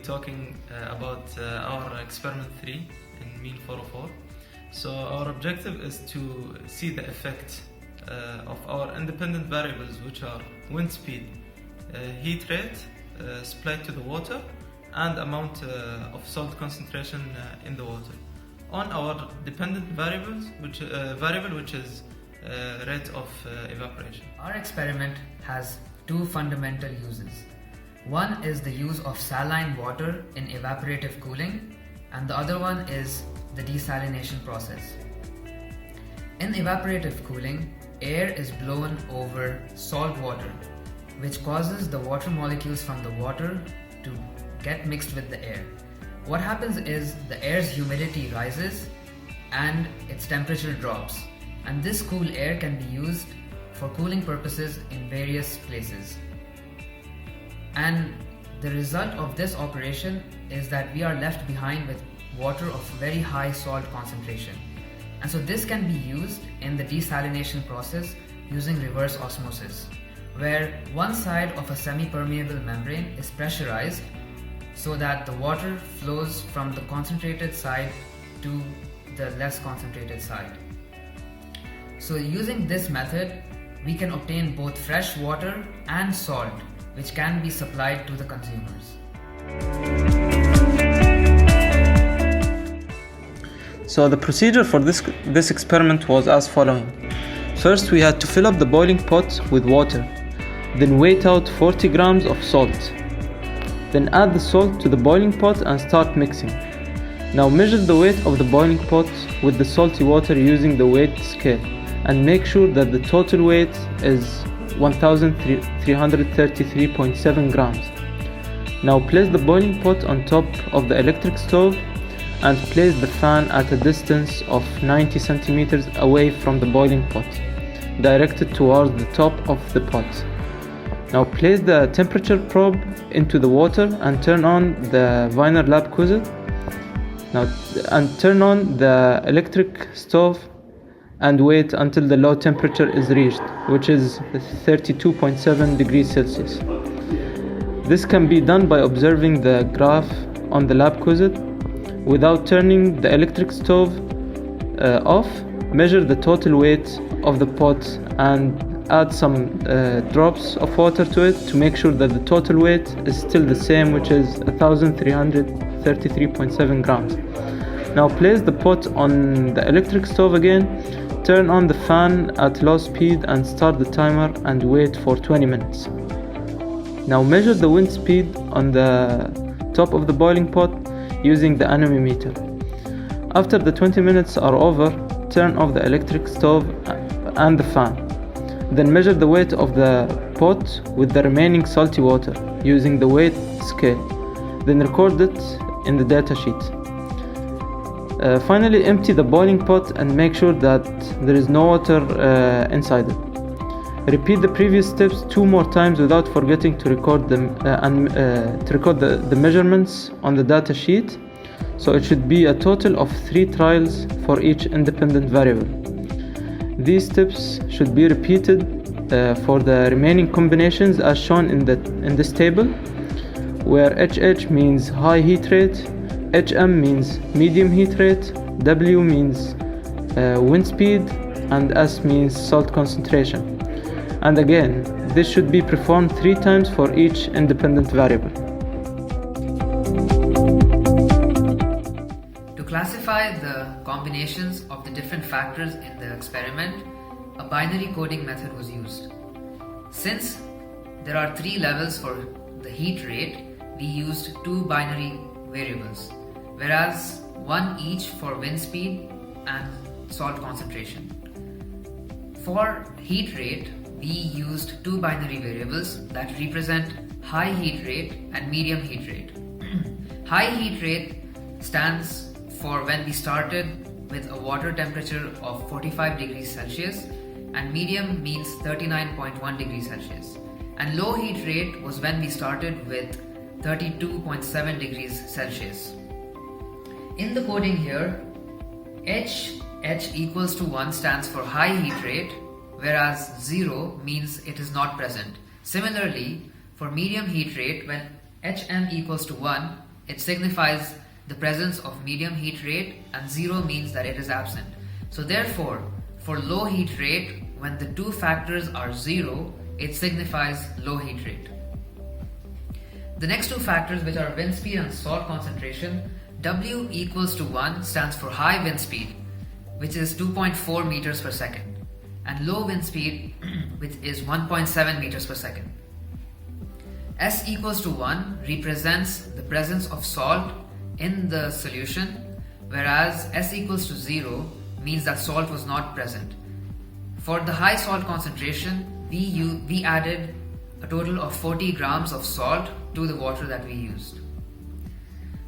talking about our experiment 3 in MEEN 404. So our objective is to see the effect of our independent variables, which are wind speed, heat rate supplied to the water, and amount of salt concentration in the water, on our dependent variables, which is rate of evaporation. Our experiment has two fundamental uses. One is the use of saline water in evaporative cooling, and the other one is the desalination process. In evaporative cooling, air is blown over salt water, which causes the water molecules from the water to get mixed with the air. What happens is the air's humidity rises and its temperature drops, and this cool air can be used for cooling purposes in various places. And the result of this operation is that we are left behind with water of very high salt concentration. And so this can be used in the desalination process using reverse osmosis, where one side of a semi-permeable membrane is pressurized so that the water flows from the concentrated side to the less concentrated side. So using this method, we can obtain both fresh water and salt, which can be supplied to the consumers. So the procedure for this experiment was as following. First, we had to fill up the boiling pot with water, then weigh out 40 grams of salt. Then add the salt to the boiling pot and start mixing. Now measure the weight of the boiling pot with the salty water using the weight scale, and make sure that the total weight is 1333.7 grams. Now place the boiling pot on top of the electric stove and place the fan at a distance of 90 centimeters away from the boiling pot, directed towards the top of the pot. Now place the temperature probe into the water and turn on the Wiener lab Quizzle. And turn on the electric stove and wait until the low temperature is reached, which is 32.7 degrees Celsius. This can be done by observing the graph on the lab Quizzle. Without turning the electric stove off, measure the total weight of the pot and add some drops of water to it to make sure that the total weight is still the same, which is 1333.7 grams. Now place the pot on the electric stove again, turn on the fan at low speed and start the timer and wait for 20 minutes. Now measure the wind speed on the top of the boiling pot using the anemometer. After the 20 minutes are over, turn off the electric stove and the fan. Then measure the weight of the pot with the remaining salty water using the weight scale. Then record it in the data sheet. Finally, empty the boiling pot and make sure that there is no water inside it. Repeat the previous steps 2 more times without forgetting to record them the measurements on the data sheet. So it should be a total of 3 trials for each independent variable. These steps should be repeated for the remaining combinations as shown in this table, where HH means high heat rate, HM means medium heat rate, W means wind speed, and S means salt concentration. And again, this should be performed 3 times for each independent variable. To classify the combinations of the different factors in the experiment, a binary coding method was used. Since there are 3 levels for the heat rate, we used 2 binary variables, whereas 1 each for wind speed and salt concentration. For heat rate, we used 2 binary variables that represent high heat rate and medium heat rate. High heat rate stands for when we started with a water temperature of 45 degrees Celsius, and medium means 39.1 degrees Celsius. And low heat rate was when we started with 32.7 degrees Celsius. In the coding here, H equals to 1 stands for high heat rate, whereas 0 means it is not present. Similarly, for medium heat rate, when HM equals to 1, it signifies the presence of medium heat rate, and 0 means that it is absent. So therefore, for low heat rate, when the two factors are 0, it signifies low heat rate. The next two factors, which are wind speed and salt concentration, W equals to 1 stands for high wind speed, which is 2.4 meters per second, and low wind speed, which is 1.7 meters per second. S equals to 1 represents the presence of salt in the solution, whereas S equals to 0 means that salt was not present. For the high salt concentration, we added a total of 40 grams of salt to the water that we used.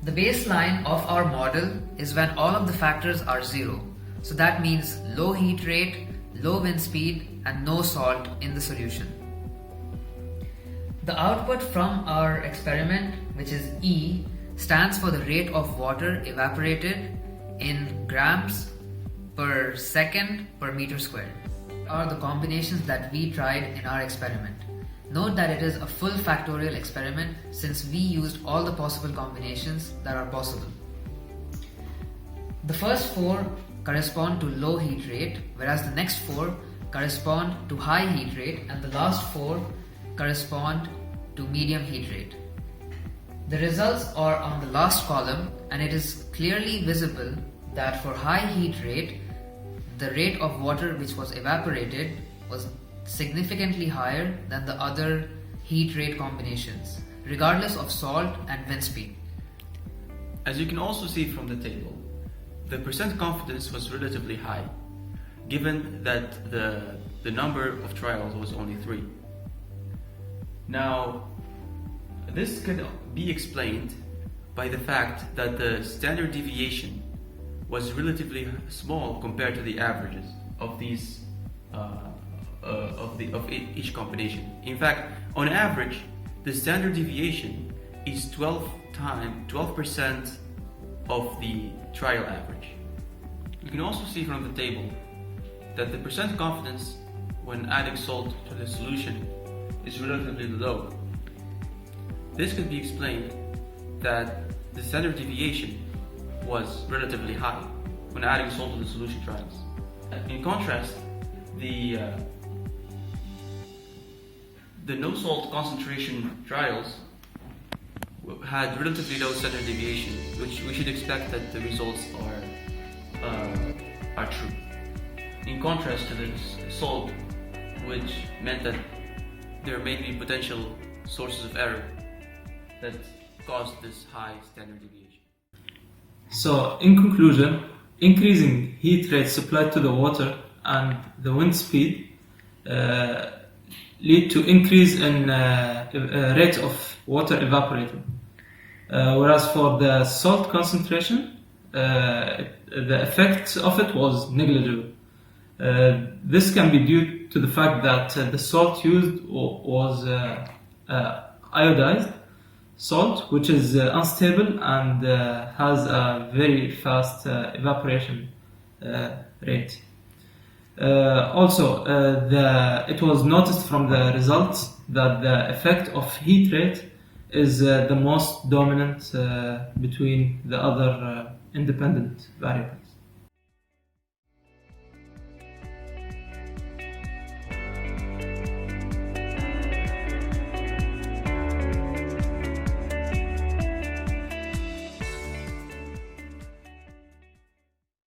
The baseline of our model is when all of the factors are 0. So that means low heat rate, low wind speed, and no salt in the solution. The output from our experiment, which is E, stands for the rate of water evaporated in grams per second per meter squared. Are the combinations that we tried in our experiment. Note that it is a full factorial experiment since we used all the possible combinations that are possible. The first 4 correspond to low heat rate, whereas the next 4 correspond to high heat rate, and the last 4 correspond to medium heat rate. The results are on the last column, and it is clearly visible that for high heat rate, the rate of water which was evaporated was significantly higher than the other heat rate combinations, regardless of salt and wind speed. As you can also see from the table, the percent confidence was relatively high, given that the number of trials was only 3. Now, this can be explained by the fact that the standard deviation was relatively small compared to the averages of these of each combination. In fact, on average, the standard deviation is 12% of the trial average. You can also see from the table that the percent confidence when adding salt to the solution is relatively low. This could be explained that the standard deviation was relatively high when adding salt to the solution trials. In contrast, the no salt concentration trials had relatively low standard deviation, which we should expect that the results are true. In contrast to the salt, which meant that there may be potential sources of error that caused this high standard deviation. So, in conclusion, increasing heat rate supplied to the water and the wind speed lead to increase in rate of water evaporated. Whereas for the salt concentration, the effect of it was negligible. This can be due to the fact that the salt used was iodized salt, which is unstable and has a very fast evaporation rate. It was noticed from the results that the effect of heat rate is the most dominant between the other independent variables.